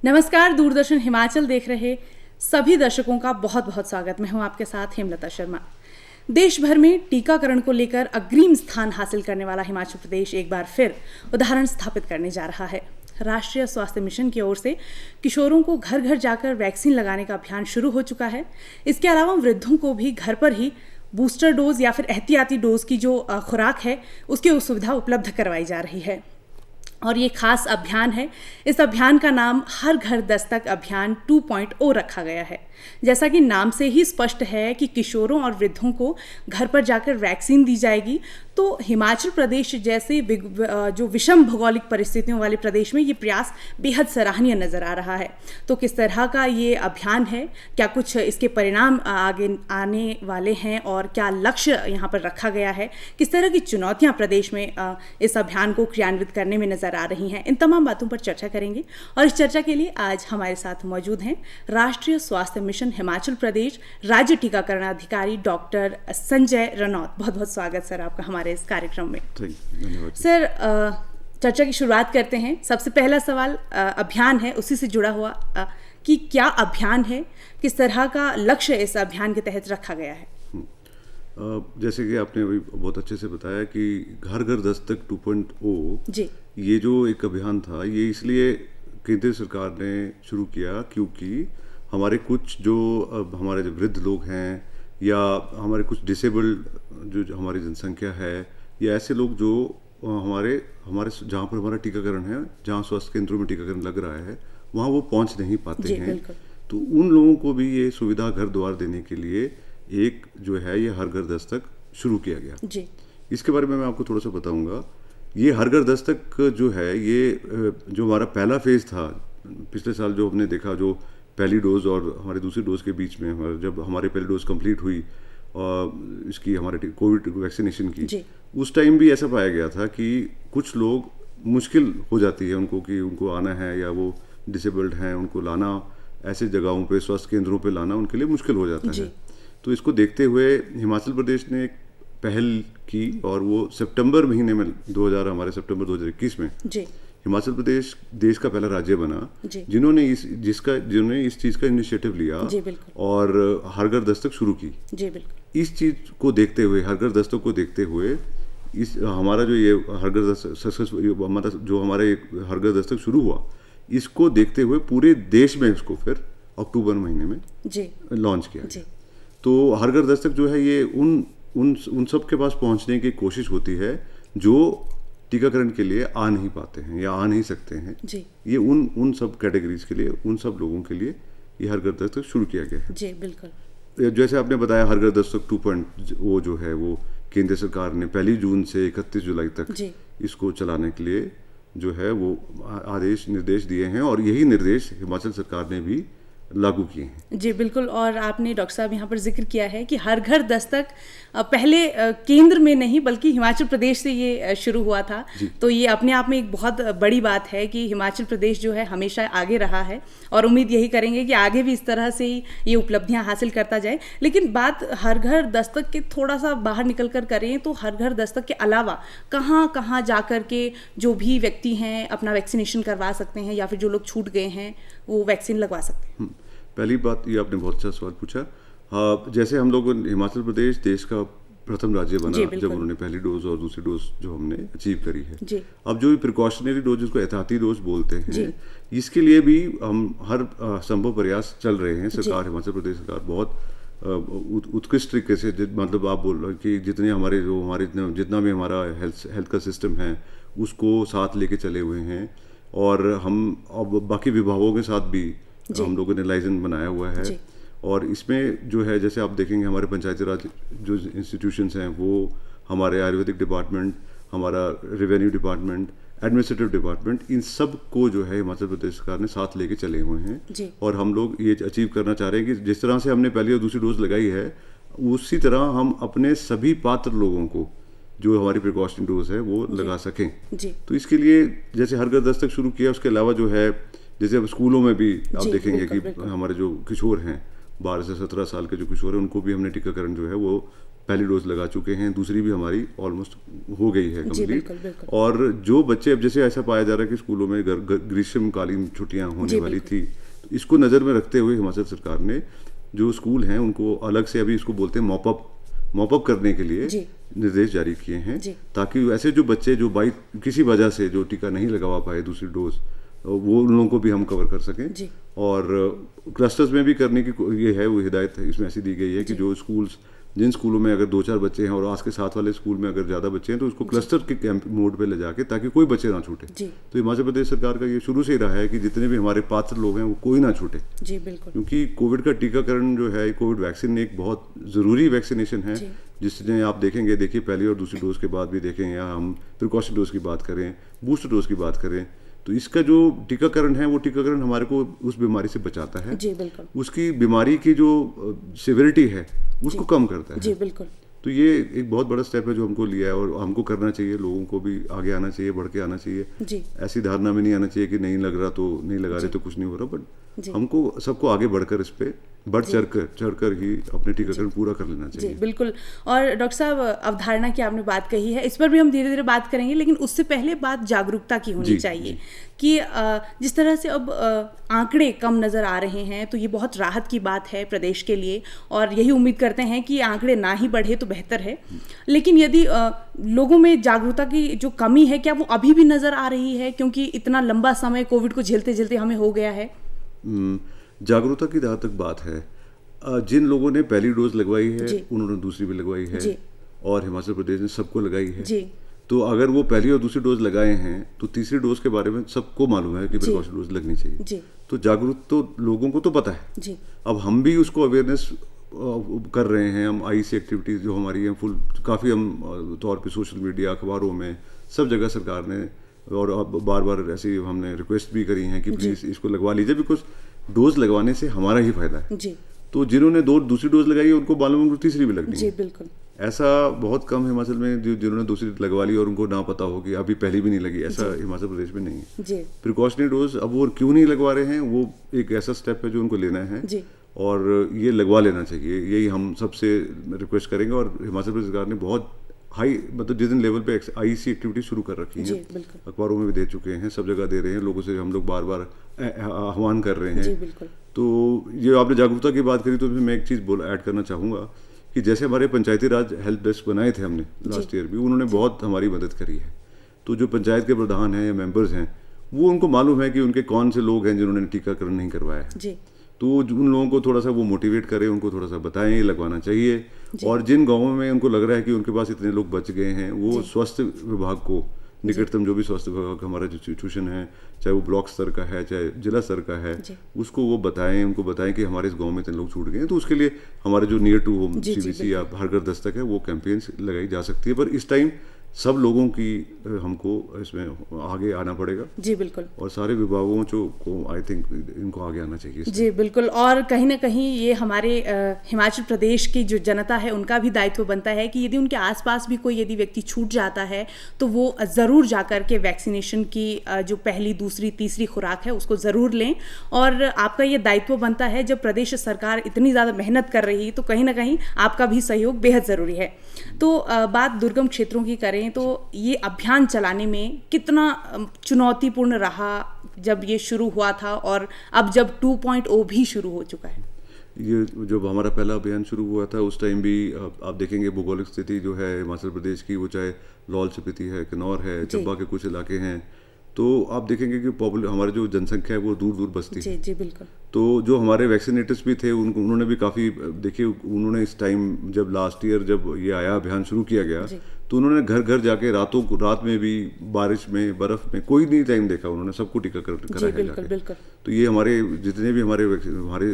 नमस्कार, दूरदर्शन हिमाचल देख रहे सभी दर्शकों का बहुत बहुत स्वागत। मैं हूं आपके साथ हेमलता शर्मा। देश भर में टीकाकरण को लेकर अग्रिम स्थान हासिल करने वाला हिमाचल प्रदेश एक बार फिर उदाहरण स्थापित करने जा रहा है। राष्ट्रीय स्वास्थ्य मिशन की ओर से किशोरों को घर घर जाकर वैक्सीन लगाने का अभियान शुरू हो चुका है। इसके अलावा वृद्धों को भी घर पर ही बूस्टर डोज या फिर एहतियाती डोज की जो खुराक है उसकी सुविधा उपलब्ध करवाई जा रही है। और ये खास अभियान है। इस अभियान का नाम हर घर दस्तक अभियान 2.0 रखा गया है। जैसा कि नाम से ही स्पष्ट है कि किशोरों और वृद्धों को घर पर जाकर वैक्सीन दी जाएगी। तो हिमाचल प्रदेश जैसे जो विषम भौगोलिक परिस्थितियों वाले प्रदेश में ये प्रयास बेहद सराहनीय नजर आ रहा है। तो किस तरह का ये अभियान है, क्या कुछ इसके परिणाम आगे आने वाले हैं और क्या लक्ष्य यहाँ पर रखा गया है, किस तरह की चुनौतियाँ प्रदेश में इस अभियान को क्रियान्वित करने में नजर आ रही हैं, इन तमाम बातों पर चर्चा करेंगे। और इस चर्चा के लिए आज हमारे साथ मौजूद हैं राष्ट्रीय स्वास्थ्य मिशन हिमाचल प्रदेश राज्य टीकाकरण अधिकारी डॉक्टर संजय रनौत। बहुत बहुत स्वागत सर आपका हमारे इस कार्यक्रम में। धन्यवाद सर, चर्चा की शुरुआत करते हैं। सबसे पहला सवाल अभियान है, उसी से जुड़ा हुआ कि क्या अभियान है, किस तरह का लक्ष्य इस अभियान के तहत रखा गया है? जैसे कि आपने अभी बहुत अच्छे से बताया कि घर घर दस्तक 2.0 जी, ये जो एक अभियान था, ये इसलिए केंद्र सरकार ने शुरू किया क्योंकि हमारे कुछ जो हमारे जो वृद्ध लोग हैं या हमारे कुछ डिसेबल्ड जो हमारी जनसंख्या है या ऐसे लोग जो हमारे जहाँ पर हमारा टीकाकरण है, जहाँ स्वास्थ्य केंद्रों में टीकाकरण लग रहा है, वहाँ वो पहुँच नहीं पाते हैं। तो उन लोगों को भी ये सुविधा घर द्वार देने के लिए एक जो है ये हर घर दस्तक शुरू किया गया जी। इसके बारे में मैं आपको थोड़ा सा बताऊंगा। ये हर घर दस्तक जो है ये जो हमारा पहला फेज था, पिछले साल जो हमने देखा, जो पहली डोज और हमारी दूसरी डोज के बीच में जब हमारी पहली डोज कंप्लीट हुई इसकी हमारे कोविड वैक्सीनेशन की, उस टाइम भी ऐसा पाया गया था कि कुछ लोग मुश्किल हो जाती है उनको कि उनको आना है या वो डिसेबल्ड हैं, उनको लाना ऐसे जगहों पे स्वास्थ्य केंद्रों पे लाना उनके लिए मुश्किल हो जाता है। तो इसको देखते हुए हिमाचल प्रदेश ने एक पहल की और वो सितंबर महीने में हमारे सितंबर 2021 में हिमाचल प्रदेश देश का पहला राज्य बना जिन्होंने इस चीज़ का इनिशिएटिव लिया और हर घर दस्तक शुरू की। इस चीज़ को देखते हुए, हर घर दस्तक को देखते हुए, इस हमारा जो ये हर घर दस्तक जो हमारे हर घर दस्तक शुरू हुआ, इसको देखते हुए पूरे देश में इसको फिर अक्टूबर महीने में लॉन्च किया। तो हर घर दस्तक जो है ये उन सब के पास पहुंचने की कोशिश होती है जो टीकाकरण के लिए आ नहीं पाते हैं या आ नहीं सकते हैं जी। ये उन सब कैटेगरीज के लिए, उन सब लोगों के लिए ये हर घर दस्तक शुरू किया गया है जी। बिल्कुल, जैसे आपने बताया, हर घर दस्तक 2.0 जो है वो केंद्र सरकार ने 1 जून से 31 जुलाई तक इसको चलाने के लिए जो है वो निर्देश दिए हैं और यही निर्देश हिमाचल सरकार ने भी लागू किए हैं जी। बिल्कुल, और आपने डॉक्टर साहब यहाँ पर जिक्र किया है कि हर घर दस्तक पहले केंद्र में नहीं बल्कि हिमाचल प्रदेश से ये शुरू हुआ था। तो ये अपने आप में एक बहुत बड़ी बात है कि हिमाचल प्रदेश जो है हमेशा आगे रहा है और उम्मीद यही करेंगे कि आगे भी इस तरह से ही ये उपलब्धियाँ हासिल करता जाए। लेकिन बात हर घर दस्तक के थोड़ा सा बाहर निकल कर करें तो हर घर दस्तक के अलावा कहाँ कहाँ जा कर के जो भी व्यक्ति हैं अपना वैक्सीनेशन करवा सकते हैं या फिर जो लोग छूट गए हैं वो वैक्सीन लगवा सकते हैं? पहली बात, ये आपने बहुत अच्छा सवाल पूछा। हाँ, जैसे हम लोग हिमाचल प्रदेश देश का प्रथम राज्य बना जब उन्होंने पहली डोज और दूसरी डोज जो हमने अचीव करी है। अब जो प्रिकॉशनरी डोज, जिसको एहतियाती डोज बोलते हैं, इसके लिए भी हम हर संभव प्रयास चल रहे हैं। सरकार, हिमाचल प्रदेश सरकार बहुत उत्कृष्ट तरीके से, मतलब आप बोल रहे कि जितना भी हमारा हेल्थ का सिस्टम है उसको साथ लेके चले हुए हैं और हम अब बाकी विभागों के साथ भी हम लोगों ने लाइसेंस बनाया हुआ है। और इसमें जो है, जैसे आप देखेंगे, हमारे पंचायती राज जो इंस्टीट्यूशंस हैं वो हमारे आयुर्वेदिक डिपार्टमेंट, हमारा रेवेन्यू डिपार्टमेंट, एडमिनिस्ट्रेटिव डिपार्टमेंट, इन सब को जो है हिमाचल प्रदेश सरकार ने साथ लेके चले हुए हैं। और हम लोग ये अचीव करना चाह रहे हैं कि जिस तरह से हमने पहली और दूसरी डोज लगाई है उसी तरह हम अपने सभी पात्र लोगों को जो हमारी प्रिकॉशनरी डोज है वो लगा सकें। तो इसके लिए जैसे हर घर दस्तक शुरू किया, उसके अलावा जो है जैसे अब स्कूलों में भी आप देखेंगे कि हमारे जो किशोर हैं 12 से 17 साल के जो किशोर हैं उनको भी हमने टीकाकरण जो है वो पहली डोज लगा चुके हैं, दूसरी भी हमारी ऑलमोस्ट हो गई है जी, कंप्लीट। बिल्कुल। और जो बच्चे, अब जैसे ऐसा पाया जा रहा है कि स्कूलों में ग्रीष्मकालीन छुट्टियां होने जी, वाली थी, तो इसको नज़र में रखते हुए हिमाचल सरकार ने जो स्कूल हैं उनको अलग से, अभी इसको बोलते हैं मॉपअप करने के लिए जी। निर्देश जारी किए हैं, जी। ताकि ऐसे जो बच्चे जो किसी वजह से जो टीका नहीं लगवा पाए दूसरी डोज, वो उन लोगों को भी हम कवर कर सकें। जी। और क्लस्टर्स में भी करने की ये है, वो हिदायत इसमें ऐसी दी गई है कि जो जिन स्कूलों में अगर 2-4 बच्चे हैं और आस के साथ वाले स्कूल में अगर ज़्यादा बच्चे हैं तो उसको क्लस्टर के कैंप मोड पे ले जाके, ताकि कोई बच्चे ना छूटे। जी। तो हिमाचल प्रदेश सरकार का ये शुरू से ही रहा है कि जितने भी हमारे पात्र लोग हैं वो कोई ना छूटे, जी, बिल्कुल। क्योंकि कोविड का टीकाकरण जो है, कोविड वैक्सीन एक बहुत ज़रूरी वैक्सीनेशन है, जिसने आप देखिए पहली और दूसरी डोज के बाद भी देखें, या हम प्रिकॉशन डोज की बात करें, बूस्टर डोज की बात करें, तो इसका जो टीकाकरण है वो टीकाकरण हमारे को उस बीमारी से बचाता है। जी, बिल्कुल। उसकी बीमारी की जो सिविरिटी है उसको कम करता है। जी, बिल्कुल। तो ये एक बहुत बड़ा स्टेप है जो हमको लिया है, और हमको करना चाहिए, लोगों को भी आगे आना चाहिए, बढ़ के आना चाहिए। जी। ऐसी धारणा में नहीं आना चाहिए कि नहीं लग रहा तो नहीं लगा रहे तो कुछ नहीं हो रहा, बट हमको सबको आगे बढ़कर इस पे बढ़ चढ़कर ही अपने टीकाकरण पूरा कर लेना चाहिए। जी, बिल्कुल। और डॉक्टर साहब, अवधारणा की आपने बात कही है, इस पर भी हम धीरे धीरे बात करेंगे, लेकिन उससे पहले बात जागरूकता की होनी चाहिए कि जिस तरह से अब आंकड़े कम नज़र आ रहे हैं, तो ये बहुत राहत की बात है प्रदेश के लिए, और यही उम्मीद करते हैं कि आंकड़े ना ही बढ़े तो बेहतर है। लेकिन यदि लोगों में जागरूकता की जो कमी है, क्या वो अभी भी नज़र आ रही है, क्योंकि इतना लंबा समय कोविड को झेलते झेलते हमें हो गया है? जागरूकता की जहाँ तक बात है, जिन लोगों ने पहली डोज लगवाई है उन्होंने दूसरी भी लगवाई है, और हिमाचल प्रदेश ने सबको लगाई है। जी। तो अगर वो पहली और दूसरी डोज लगाए हैं तो तीसरी डोज के बारे में सबको मालूम है कि प्रिकॉशन डोज लगनी चाहिए। जी। तो जागरूक तो लोगों को तो पता है। जी। अब हम भी उसको अवेयरनेस कर रहे हैं। हम आईसी एक्टिविटीज़ जो हमारी हैं फुल, काफ़ी हम तौर पे सोशल मीडिया, अखबारों में, सब जगह सरकार ने, और अब बार बार ऐसी हमने रिक्वेस्ट भी करी है कि प्लीज़ इसको लगवा लीजिए, बिकॉज डोज लगवाने से हमारा ही फायदा है। जी। तो जिन्होंने दूसरी डोज लगाई है उनको मालूम है उनको तीसरी भी लगनी है। जी, बिल्कुल। ऐसा बहुत कम हिमाचल में जिन्होंने दूसरी लगवा ली और उनको ना पता हो कि अभी पहली भी नहीं लगी, ऐसा हिमाचल प्रदेश में नहीं है। जी। प्रिकॉशनरी डोज अब वो क्यों नहीं लगवा रहे हैं, वो एक ऐसा स्टेप है जो उनको लेना है। जी। और ये लगवा लेना चाहिए, यही हम सबसे रिक्वेस्ट करेंगे। और हिमाचल प्रदेश सरकार ने बहुत हाई, मतलब जिस दिन लेवल पे आईसी एक्टिविटी शुरू कर रखी है, अखबारों में भी दे चुके हैं, सब जगह दे रहे हैं, लोगों से हम लोग बार बार आह्वान कर रहे हैं। जी, बिल्कुल। तो ये आपने जागरूकता की बात करी, तो मैं एक चीज़ ऐड करना चाहूँगा कि जैसे हमारे पंचायती राज हेल्प डेस्क बनाए थे हमने लास्ट ईयर भी, उन्होंने बहुत हमारी मदद करी है। तो जो पंचायत के प्रधान हैं या मेंबर्स हैं, वो उनको मालूम है कि उनके कौन से लोग हैं जिन्होंने टीकाकरण नहीं करवाया है। जी। तो उन लोगों को थोड़ा सा वो मोटिवेट करें, उनको थोड़ा सा बताएं लगवाना चाहिए। और जिन गाँवों में उनको लग रहा है कि उनके पास इतने लोग बच गए हैं, वो स्वास्थ्य विभाग को, निकटतम जो भी स्वास्थ्य विभाग हमारा जो इंस्टीट्यूशन है, चाहे वो ब्लॉक स्तर का है चाहे जिला स्तर का है, उसको वो बताएं, उनको बताएं कि हमारे इस गांव में इतने लोग छूट गए हैं। तो उसके लिए हमारे जो नियर टू होम सीबीसी या हर घर दस्तक है, वो कैंपेन्स लगाई जा सकती है। पर इस टाइम सब लोगों की हमको इसमें आगे आना पड़ेगा। जी, बिल्कुल। और सारे विभागों को आई थिंक इनको आगे आना चाहिए। जी, बिल्कुल। और कहीं ना कहीं ये हमारे हिमाचल प्रदेश की जो जनता है उनका भी दायित्व बनता है कि यदि उनके आसपास भी कोई यदि व्यक्ति छूट जाता है तो वो ज़रूर जाकर के वैक्सीनेशन की जो पहली, दूसरी, तीसरी खुराक है उसको ज़रूर लें। और आपका ये दायित्व बनता है, जब प्रदेश सरकार इतनी ज़्यादा मेहनत कर रही तो कहीं ना कहीं आपका भी सहयोग बेहद ज़रूरी है। तो बात दुर्गम क्षेत्रों की करें तो ये अभियान चलाने में कितना चुनौतीपूर्ण रहा जब ये शुरू हुआ था, और अब जब 2.0 भी शुरू हो चुका है? ये जब हमारा पहला अभियान शुरू हुआ था उस टाइम भी आप देखेंगे भौगोलिक स्थिति जो है हिमाचल प्रदेश की, वो चाहे लाहौल स्पीति है, किन्नौर है, चंबा के कुछ इलाके हैं, तो आप देखेंगे कि हमारी जो जनसंख्या है वो दूर दूर बसती है। जी, बिल्कुल। तो जो हमारे वैक्सीनेटर्स भी थे उन्होंने भी काफ़ी, देखिए उन्होंने इस टाइम जब लास्ट ईयर जब ये आया अभियान शुरू किया गया, तो उन्होंने घर घर जाके रात में भी, बारिश में, बर्फ में, कोई नहीं टाइम देखा, उन्होंने सबको टीकाकरण कराया जाके। तो ये हमारे जितने भी हमारे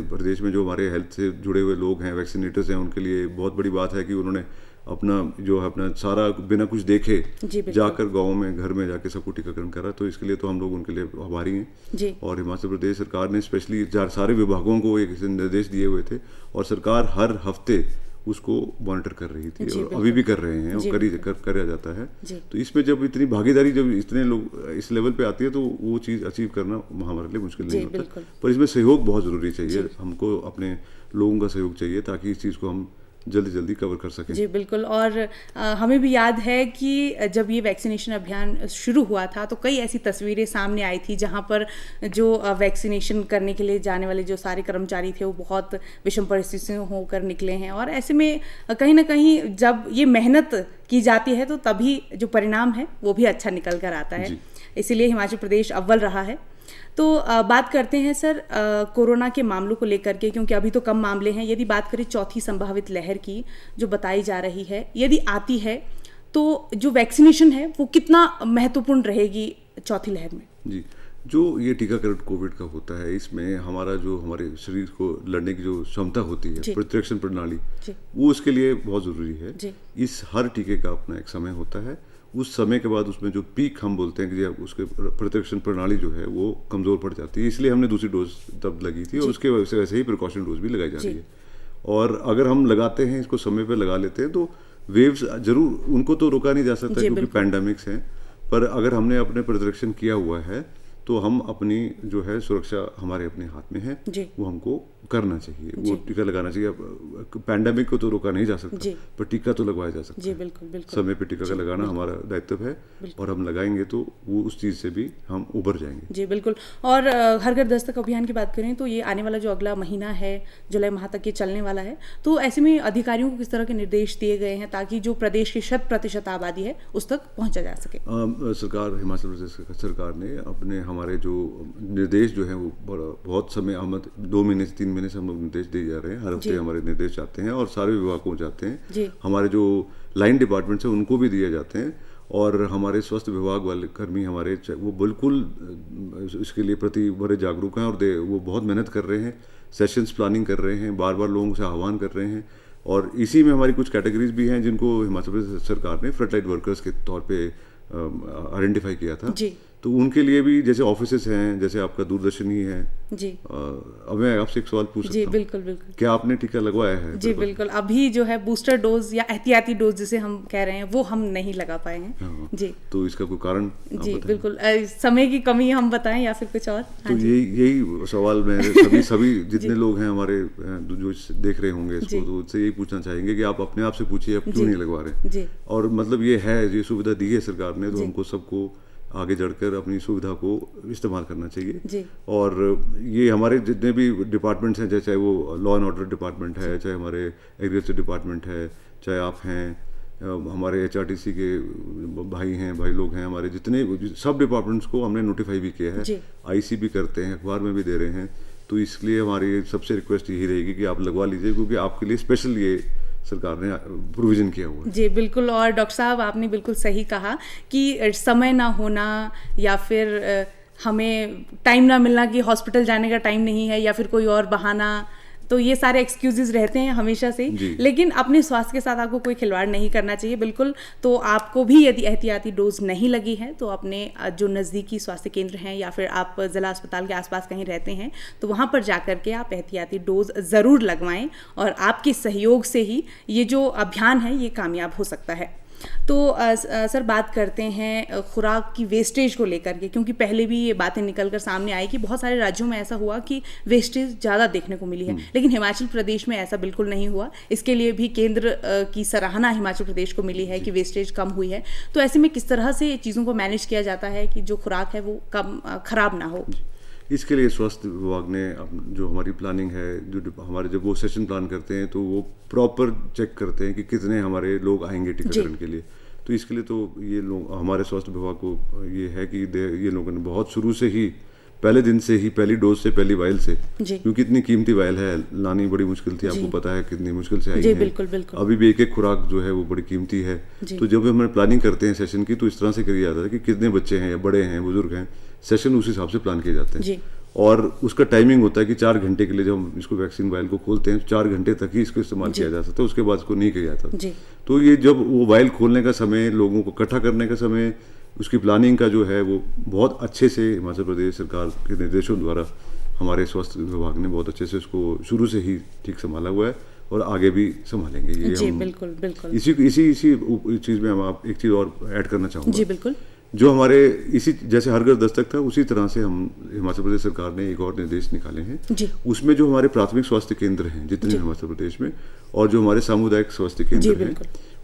प्रदेश में जो हमारे हेल्थ से जुड़े हुए लोग हैं, वैक्सीनेटर्स हैं, उनके लिए बहुत बड़ी बात है कि उन्होंने अपना सारा बिना कुछ देखे जाकर गाँव में, घर में जाके सबको टीकाकरण करा। तो इसके लिए तो हम लोग उनके लिए आभारी हैं। और हिमाचल प्रदेश सरकार ने स्पेशली सारे विभागों को एक निर्देश दिए हुए थे, और सरकार हर हफ्ते उसको मॉनिटर कर रही थी, और अभी भी कर रहे हैं, और करा जाता है। तो इसमें जब इतनी भागीदारी, जब इतने लोग इस लेवल पे आती है, तो वो चीज़ अचीव करना हमारे लिए मुश्किल नहीं होता। पर इसमें सहयोग बहुत ज़रूरी चाहिए, हमको अपने लोगों का सहयोग चाहिए ताकि इस चीज़ को हम जल्दी जल्दी कवर कर सकें। जी बिल्कुल। और हमें भी याद है कि जब ये वैक्सीनेशन अभियान शुरू हुआ था तो कई ऐसी तस्वीरें सामने आई थी जहां पर जो वैक्सीनेशन करने के लिए जाने वाले जो सारे कर्मचारी थे वो बहुत विषम परिस्थितियों होकर निकले हैं, और ऐसे में कहीं ना कहीं जब ये मेहनत की जाती है तो तभी जो परिणाम है वो भी अच्छा निकल कर आता है। इसीलिए हिमाचल प्रदेश अव्वल रहा है। तो बात करते हैं सर कोरोना के मामलों को लेकर के, क्योंकि अभी तो कम मामले हैं। यदि बात करें चौथी संभावित लहर की जो बताई जा रही है, यदि आती है तो जो वैक्सीनेशन है वो कितना महत्वपूर्ण रहेगी चौथी लहर में? जी, जो ये टीकाकरण कोविड का होता है, इसमें हमारा जो हमारे शरीर को लड़ने की जो क्षमता होती है, प्रतिरक्षण प्रणाली, वो उसके लिए बहुत ज़रूरी है। इस हर टीके का अपना एक समय होता है। उस समय के बाद उसमें जो पीक हम बोलते हैं कि उसके प्रतिरक्षण प्रणाली जो है वो कमज़ोर पड़ जाती है, इसलिए हमने दूसरी डोज तब लगी थी और उसके वजह से वैसे ही प्रिकॉशन डोज भी लगाई जा रही है। और अगर हम लगाते हैं, इसको समय पर लगा लेते हैं, तो वेव्स जरूर, उनको तो रोका नहीं जा सकता क्योंकि पैंडेमिक्स हैं, पर अगर हमने अपने प्रतिरक्षण किया हुआ है तो हम अपनी जो है सुरक्षा हमारे अपने हाथ में है, वो हमको करना चाहिए। वो टीका लगाना चाहिए। पैंडेमिक को तो रोका नहीं जा सकता, पर टीका तो लगवाया जा सकता है। बिल्कुल बिल्कुल। समय पे टीका का लगाना हमारा दायित्व है, और हम लगाएंगे तो वो उस चीज़ से भी हम उबर जाएंगे। जी बिल्कुल। और हर घर दस्तक अभियान की बात करें तो ये आने वाला जो अगला महीना है, जुलाई माह तक ये चलने वाला है, तो ऐसे में अधिकारियों को किस तरह के निर्देश दिए गए हैं ताकि जो प्रदेश की 100% आबादी है उस तक पहुँचा जा सके? सरकार, हिमाचल प्रदेश सरकार ने अपने हमारे जो निर्देश जो है वो बहुत समय 2 महीने से 3 महीने से हम लोग निर्देश दिए जा रहे हैं। हर हफ्ते हमारे निर्देश आते हैं और सारे विभागों को जाते हैं। हमारे जो लाइन डिपार्टमेंट्स हैं उनको भी दिए जाते हैं, और हमारे स्वास्थ्य विभाग वाले कर्मी हमारे वो बिल्कुल इसके लिए प्रति बड़े जागरूक हैं, और वो बहुत मेहनत कर रहे हैं, सेशंस प्लानिंग कर रहे हैं, बार बार लोगों से आह्वान कर रहे हैं। और इसी में हमारी कुछ कैटेगरीज भी हैं जिनको हिमाचल प्रदेश सरकार ने फ्रंटलाइन वर्कर्स के तौर पे आइडेंटिफाई किया था। तो उनके लिए भी, जैसे ऑफिसेस हैं, जैसे आपका दूरदर्शन ही है जी। अब मैं आपसे एक सवाल पूछ सकता हूं? बिल्कुल बिल्कुल। क्या आपने टीका लगवाया है? जी बिल्कुल। अभी जो है बूस्टर डोज या एहतियाती डोज जिसे हम कह रहे हैं वो हम नहीं लगा पाए हैं। जी। तो इसका कोई कारण? जी बिल्कुल। समय की कमी हम बताएं या फिर कुछ और? तो यही सवाल मैं सभी जितने लोग हैं हमारे जो देख रहे होंगे इसको, तो उससे यही पूछना चाहेंगे कि आप अपने आप से पूछिए आप क्यों नहीं लगवा रहे। और मतलब ये है, ये सुविधा दी है सरकार ने, तो हमको सबको आगे बढ़कर अपनी सुविधा को इस्तेमाल करना चाहिए। और ये हमारे जितने भी डिपार्टमेंट्स हैं, चाहे वो लॉ एंड ऑर्डर डिपार्टमेंट है, चाहे हमारे एग्रीकल्चर डिपार्टमेंट है, चाहे आप हैं, हमारे HRTC के भाई लोग हैं, हमारे जितने सब डिपार्टमेंट्स को हमने नोटिफाई भी किया है, IC भी करते हैं, अखबार में भी दे रहे हैं। तो इसलिए हमारी सबसे रिक्वेस्ट यही रहेगी कि आप लगवा लीजिए, क्योंकि आपके लिए स्पेशल ये सरकार ने प्रोविजन किया हुआ है। जी बिल्कुल। और डॉक्टर साहब आपने बिल्कुल सही कहा कि समय ना होना या फिर हमें टाइम ना मिलना कि हॉस्पिटल जाने का टाइम नहीं है या फिर कोई और बहाना, तो ये सारे एक्सक्यूजेस रहते हैं हमेशा से, लेकिन अपने स्वास्थ्य के साथ आपको कोई खिलवाड़ नहीं करना चाहिए। बिल्कुल। तो आपको भी यदि एहतियाती डोज नहीं लगी है तो अपने जो नज़दीकी स्वास्थ्य केंद्र हैं या फिर आप ज़िला अस्पताल के आसपास कहीं रहते हैं तो वहाँ पर जा कर के आप एहतियाती डोज ज़रूर लगवाएं, और आपके सहयोग से ही ये जो अभियान है ये कामयाब हो सकता है। तो सर बात करते हैं खुराक की वेस्टेज को लेकर के, क्योंकि पहले भी ये बातें निकल कर सामने आई कि बहुत सारे राज्यों में ऐसा हुआ कि वेस्टेज ज़्यादा देखने को मिली है, लेकिन हिमाचल प्रदेश में ऐसा बिल्कुल नहीं हुआ। इसके लिए भी केंद्र की सराहना हिमाचल प्रदेश को मिली है कि वेस्टेज कम हुई है। तो ऐसे में किस तरह से चीज़ों को मैनेज किया जाता है कि जो खुराक है वो कम खराब ना हो? इसके लिए स्वास्थ्य विभाग ने जो हमारी प्लानिंग है, जो हमारे जब वो सेशन प्लान करते हैं तो वो प्रॉपर चेक करते हैं कि कितने हमारे लोग आएंगे टीकाकरण के लिए। तो इसके लिए तो ये लोग, हमारे स्वास्थ्य विभाग को ये है कि ये लोगों ने बहुत शुरू से ही, पहले दिन से ही, पहली डोज से, पहली वायल से, क्योंकि इतनी कीमती वायल है, लानी बड़ी मुश्किल थी, आपको पता है कितनी मुश्किल से आई है। बिल्कुल बिल्कुल। अभी भी एक खुराक जो है वो बड़ी कीमती है। तो जब हम प्लानिंग करते हैं सेशन की तो इस तरह से किया जाता है कि कितने बच्चे हैं, या बड़े हैं, बुजुर्ग हैं, सेशन उस हिसाब से प्लान किए जाते हैं। और उसका टाइमिंग होता है कि 4 घंटे के लिए जब हम इसको वैक्सीन वायल को खोलते हैं 4 घंटे तक ही इसको इस्तेमाल किया जा सकता है, उसके बाद इसको नहीं किया जाता। तो ये जब वो वायल खोलने का समय, लोगों को इकट्ठा करने का समय, उसकी प्लानिंग का जो है वो बहुत अच्छे से हिमाचल प्रदेश सरकार के निर्देशों द्वारा हमारे स्वास्थ्य विभाग ने बहुत अच्छे से उसको शुरू से ही ठीक संभाला हुआ है, और आगे भी संभालेंगे। ये जी बिल्कुल बिल्कुल। इसी चीज़ में हम आप एक चीज़ और ऐड करना चाहूँगा। जी बिल्कुल। जो हमारे इसी जैसे हर घर दस्तक था उसी तरह से हम हिमाचल प्रदेश सरकार ने एक और निर्देश निकाले हैं जी। उसमें जो हमारे प्राथमिक स्वास्थ्य केंद्र हैं जितने हिमाचल प्रदेश में और जो हमारे सामुदायिक स्वास्थ्य केंद्र हैं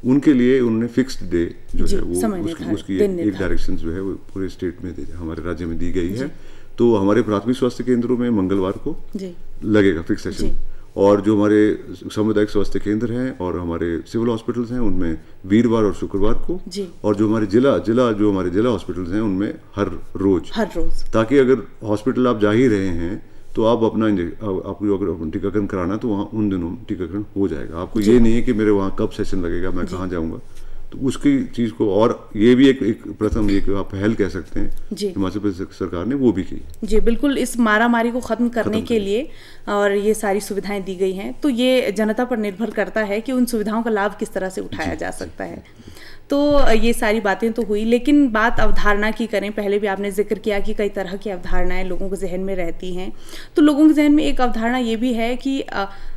उनके लिए उन्होंने फिक्स्ड डे जो है वो उसकी एक डायरेक्शन जो है वो पूरे स्टेट में हमारे राज्य में दी गई है। तो हमारे प्राथमिक स्वास्थ्य केंद्रों में मंगलवार को लगेगा फिक्स सेशन और जो हमारे सामुदायिक स्वास्थ्य केंद्र हैं और हमारे सिविल हॉस्पिटल्स हैं उनमें वीरवार और शुक्रवार को और जो हमारे जिला हॉस्पिटल्स हैं उनमें हर रोज ताकि अगर हॉस्पिटल आप जा ही रहे हैं तो आप अपना आपको अगर टीकाकरण कराना तो वहाँ उन दिनों टीकाकरण हो जाएगा। आपको ये नहीं है कि मेरे वहाँ कब सेशन लगेगा मैं कहाँ जाऊँगा, तो उसकी चीज़ को और ये भी एक प्रथम एक आप पहल कह सकते हैं हिमाचल प्रदेश सरकार ने वो भी की। जी बिल्कुल, इस मारामारी को ख़त्म करने के लिए और ये सारी सुविधाएं दी गई हैं तो ये जनता पर निर्भर करता है कि उन सुविधाओं का लाभ किस तरह से उठाया जा सकता है। तो ये सारी बातें तो हुई, लेकिन बात अवधारणा की करें, पहले भी आपने जिक्र किया कि कई तरह की अवधारणाएं लोगों के जहन में रहती हैं। तो लोगों के जहन में एक अवधारणा ये भी है कि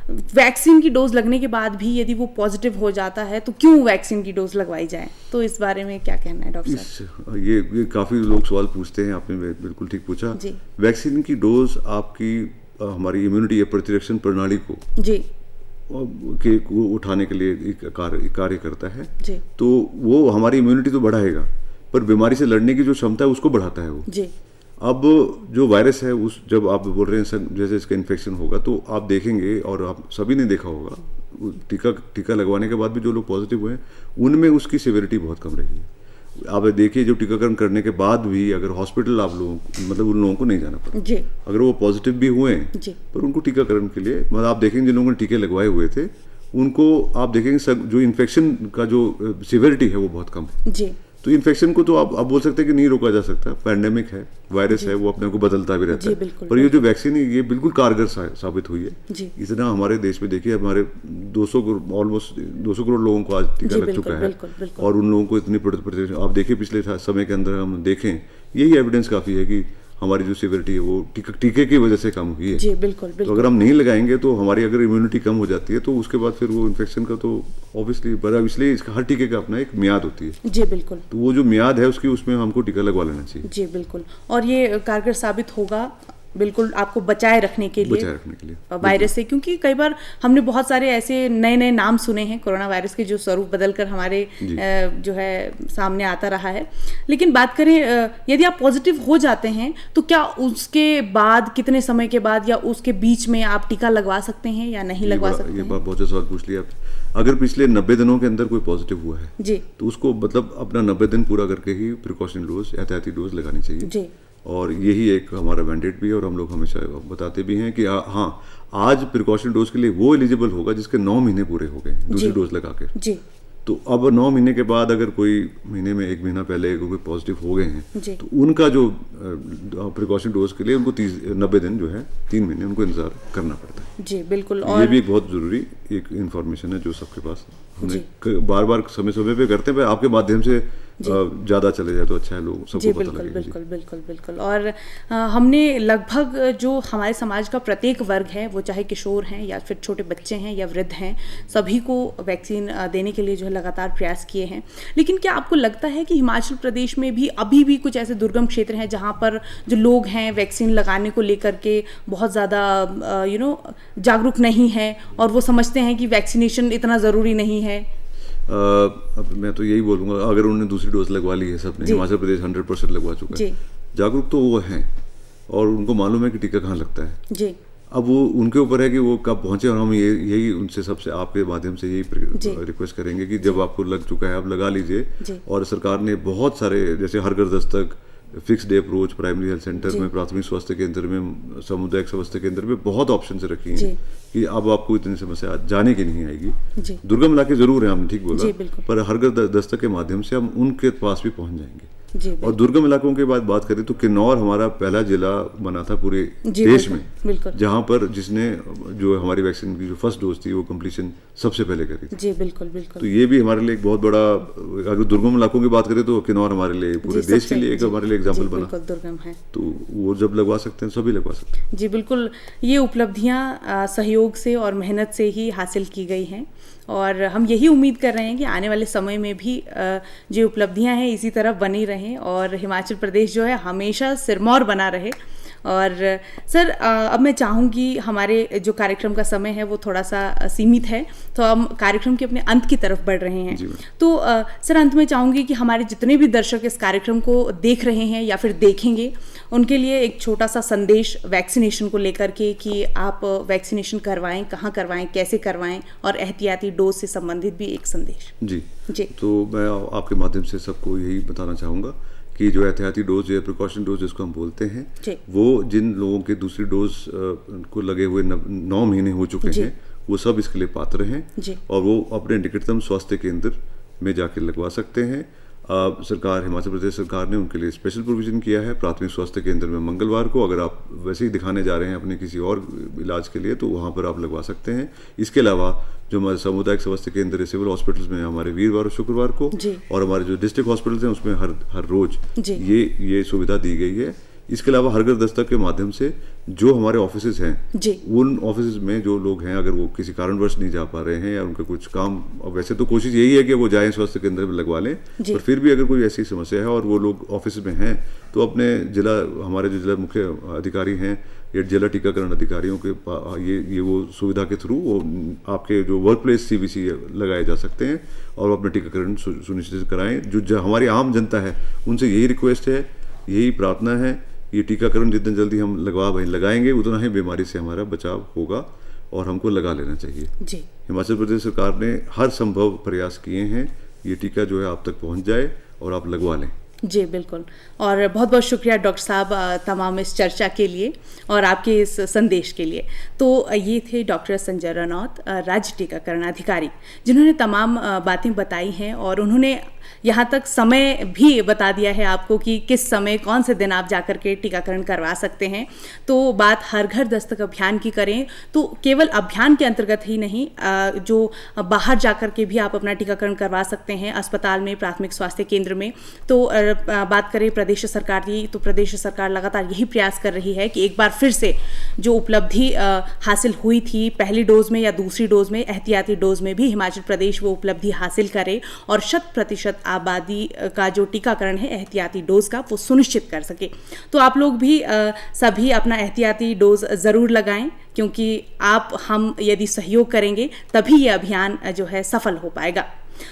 वैक्सीन की डोज लगने के बाद भी यदि वो पॉजिटिव हो जाता है तो क्यों वैक्सीन की डोज लगवाई जाए, तो इस बारे में क्या कहना है डॉक्टर साहब? ये काफ़ी लोग सवाल पूछते हैं, आपने बिल्कुल ठीक पूछा। वैक्सीन की डोज आपकी हमारी इम्यूनिटी या प्रतिरक्षण प्रणाली को के उठाने के लिए एक कार्य करता है जी। तो वो हमारी इम्यूनिटी तो बढ़ाएगा पर बीमारी से लड़ने की जो क्षमता है उसको बढ़ाता है वो जी। अब जो वायरस है उस जब आप बोल रहे हैं जैसे इसका इन्फेक्शन होगा तो आप देखेंगे और आप सभी ने देखा होगा टीका लगवाने के बाद भी जो लोग पॉजिटिव हुए उनमें उसकी सिवियरिटी बहुत कम रही है। आप देखिए जो टीकाकरण करने के बाद भी अगर हॉस्पिटल आप लोगों मतलब उन लोगों को नहीं जाना पड़ा अगर वो पॉजिटिव भी हुए पर उनको टीकाकरण के लिए मतलब आप देखेंगे जिन लोगों ने टीके लगवाए हुए थे उनको आप देखेंगे जो इन्फेक्शन का जो सिवियरिटी है वो बहुत कम है। तो इन्फेक्शन को तो आप बोल सकते हैं कि नहीं रोका जा सकता, पैंडेमिक है, वायरस है, वो अपने को बदलता भी रहता है, पर ये जो वैक्सीन है ये बिल्कुल कारगर साबित हुई है। इतना हमारे देश में देखिए हमारे 200 करोड़ लोगों को आज टीका लग चुका है और उन लोगों को इतनी आप देखिए पिछले समय के अंदर हम देखें यही एविडेंस काफ़ी है कि हमारी जो सिवियरिटी है वो टीके की वजह से कम हुई है। जी बिल्कुल। तो अगर हम नहीं लगाएंगे तो हमारी अगर इम्यूनिटी कम हो जाती है तो उसके बाद फिर वो इन्फेक्शन का तो ऑब्वियसली बड़ा, इसलिए इसका हर टीके का अपना एक मियाद होती है। जी बिल्कुल। तो वो जो मियाद है उसकी उसमें हमको टीका लगवा लेना चाहिए। जी बिल्कुल, और ये कारगर साबित होगा बिल्कुल आपको बचाए रखने के लिए वायरस से, क्योंकि कई बार हमने बहुत सारे ऐसे नए नए नाम सुने हैं कोरोना वायरस के जो स्वरूप बदलकर हमारे जो है सामने आता रहा है। लेकिन बात करें यदि आप पॉजिटिव हो जाते हैं तो क्या उसके बाद कितने समय के बाद या उसके बीच में आप टीका लगवा सकते हैं या नहीं लगवा सकते? ये बात बहुत सवाल पूछ लिया आपने। अगर पिछले 90 दिनों के अंदर कोई पॉजिटिव हुआ है जी तो उसको मतलब अपना 90 दिन पूरा करके ही प्रिकॉशन डोज एहतियाती डोज लगानी चाहिए जी। और यही एक हमारा मैंडेट भी है और हम लोग हमेशा बताते भी हैं कि हाँ आज प्रिकॉशन डोज के लिए वो एलिजिबल होगा जिसके 9 महीने पूरे हो गए दूसरी डोज लगा के जी। तो अब 9 महीने के बाद अगर कोई महीने में 1 महीना पहले कोई पॉजिटिव हो गए हैं तो उनका जो प्रिकॉशन डोज के लिए उनको 90 दिन जो है 3 महीने उनको इंतजार करना पड़ता है जी बिल्कुल। और ये भी एक बहुत जरूरी एक इन्फॉर्मेशन है जो सबके पास हमने बार बार समय पे करते हैं, आपके माध्यम से ज़्यादा चले जाए तो अच्छा है, लोग सबको पता लगे। बिल्कुल बिल्कुल बिल्कुल। और हमने लगभग जो हमारे समाज का प्रत्येक वर्ग है वो चाहे किशोर हैं या फिर छोटे बच्चे हैं या वृद्ध हैं सभी को वैक्सीन देने के लिए जो है लगातार प्रयास किए हैं। लेकिन क्या आपको लगता है कि हिमाचल प्रदेश में भी अभी भी कुछ ऐसे दुर्गम क्षेत्र हैं जहाँ पर जो लोग हैं वैक्सीन लगाने को लेकर के बहुत ज़्यादा जागरूक नहीं हैं और वो समझते हैं कि वैक्सीनेशन इतना ज़रूरी नहीं है? अब मैं तो यही बोलूँगा अगर उन्होंने दूसरी डोज लगवा ली है सबने, हिमाचल प्रदेश 100% लगवा चुका है, जागरूक तो वो हैं और उनको मालूम है कि टीका कहाँ लगता है जी। अब वो उनके ऊपर है कि वो कब पहुँचे और हम यही उनसे सबसे आपके माध्यम से यही रिक्वेस्ट करेंगे कि जब आपको लग चुका है आप लगा लीजिए। और सरकार ने बहुत सारे जैसे हर घर Dastak, fix day approach, primary health centre में, प्राथमिक स्वास्थ्य केंद्र में, सामुदायिक स्वास्थ्य केंद्र में बहुत ऑप्शन रखी हैं कि अब आपको इतनी समस्या जाने की नहीं आएगी। दुर्गम इलाके जरूर है, आपने ठीक बोला, पर हर घर दस्तक के माध्यम से हम उनके पास भी पहुंच जाएंगे। और दुर्गम इलाकों की बात करें तो किन्नौर हमारा पहला जिला बना था पूरे देश में जहां पर जिसने जो हमारी वैक्सीन की जो फर्स्ट डोज थी वो कंप्लीशन सबसे पहले करी थी जी। बिल्कुल बिल्कुल। तो ये भी हमारे लिए एक बहुत बड़ा, अगर दुर्गम इलाकों की बात करें तो किन्नौर हमारे लिए पूरे देश के लिए एक हमारे लिए एग्जाम्पल बना। दुर्गम है तो वो जब लगवा सकते हैं सभी लगवा सकते हैं जी। बिल्कुल, ये उपलब्धियां सहयोग से और मेहनत से ही हासिल की गई हैं और हम यही उम्मीद कर रहे हैं कि आने वाले समय में भी जो उपलब्धियां हैं इसी तरह बनी रहें और हिमाचल प्रदेश जो है हमेशा सिरमौर बना रहे। और सर अब मैं चाहूँगी, हमारे जो कार्यक्रम का समय है वो थोड़ा सा सीमित है, तो हम कार्यक्रम के अपने अंत की तरफ बढ़ रहे हैं। तो सर अंत में चाहूँगी कि हमारे जितने भी दर्शक इस कार्यक्रम को देख रहे हैं या फिर देखेंगे, उनके लिए एक छोटा सा संदेश वैक्सीनेशन को लेकर के कि आप वैक्सीनेशन करवाएं, कहाँ करवाएं, कैसे करवाएं, और एहतियाती डोज से संबंधित भी एक संदेश। जी तो मैं आपके माध्यम से सबको यही बताना चाहूँगा कि जो एहतियाती डोज या प्रिकॉशन डोज जिसको हम बोलते हैं, वो जिन लोगों के दूसरी डोज को लगे हुए 9 महीने हो चुके हैं, वो सब इसके लिए पात्र हैं और वो अपने निकटतम स्वास्थ्य केंद्र में जाकर लगवा सकते हैं। सरकार, हिमाचल प्रदेश सरकार ने उनके लिए स्पेशल प्रोविजन किया है प्राथमिक स्वास्थ्य केंद्र में मंगलवार को। अगर आप वैसे ही दिखाने जा रहे हैं अपने किसी और इलाज के लिए, तो वहाँ पर आप लगवा सकते हैं। इसके अलावा जो हमारे सामुदायिक स्वास्थ्य केंद्र सिविल हॉस्पिटल्स में हमारे वीरवार और शुक्रवार को, और हमारे जो डिस्ट्रिक्ट हॉस्पिटल्स हैं उसमें हर रोज ये सुविधा दी गई है। इसके अलावा हर घर दस्तक के माध्यम से जो हमारे ऑफिसेज हैं, उन ऑफिसेज में जो लोग हैं, अगर वो किसी कारणवश नहीं जा पा रहे हैं या उनका कुछ काम, वैसे तो कोशिश यही है कि वो जाएं स्वास्थ्य केंद्र में लगवा लें, पर फिर भी अगर कोई ऐसी समस्या है और वो लोग ऑफिस में हैं, तो अपने हमारे जो जिला मुख्य अधिकारी हैं या जिला टीकाकरण अधिकारियों के ये वो सुविधा के थ्रू वो आपके जो वर्क प्लेस CVC लगाए जा सकते हैं और अपना टीकाकरण सुनिश्चित कराएं। जो हमारी आम जनता है उनसे यही रिक्वेस्ट है, यही प्रार्थना है, ये टीकाकरण जितना जल्दी हम लगाएंगे उतना ही बीमारी से हमारा बचाव होगा और हमको लगा लेना चाहिए। हिमाचल प्रदेश सरकार ने हर संभव प्रयास किए हैं, ये टीका जो है आप तक पहुंच जाए और आप लगवा लें। जी बिल्कुल, और बहुत बहुत शुक्रिया डॉक्टर साहब तमाम इस चर्चा के लिए और आपके इस संदेश के लिए। तो ये थे डॉक्टर संजय रनौत, राज्य टीकाकरण अधिकारी, जिन्होंने तमाम बातें बताई हैं और उन्होंने यहाँ तक समय भी बता दिया है आपको कि किस समय कौन से दिन आप जाकर के टीकाकरण करवा सकते हैं। तो बात हर घर दस्तक अभियान की करें तो केवल अभियान के अंतर्गत ही नहीं, जो बाहर जाकर के भी आप अपना टीकाकरण करवा सकते हैं अस्पताल में, प्राथमिक स्वास्थ्य केंद्र में। तो बात करें प्रदेश सरकार की, तो प्रदेश सरकार लगातार यही प्रयास कर रही है कि एक बार फिर से जो उपलब्धि हासिल हुई थी पहली डोज में या दूसरी डोज में, एहतियाती डोज में भी हिमाचल प्रदेश वो उपलब्धि हासिल करे और 100% आबादी का जो टीकाकरण है एहतियाती डोज का वो सुनिश्चित कर सके। तो आप लोग भी सभी अपना एहतियाती डोज ज़रूर लगाएं, क्योंकि हम यदि सहयोग करेंगे तभी ये अभियान जो है सफल हो पाएगा।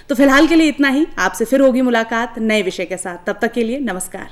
तो फिलहाल के लिए इतना ही, आपसे फिर होगी मुलाकात नए विषय के साथ। तब तक के लिए नमस्कार।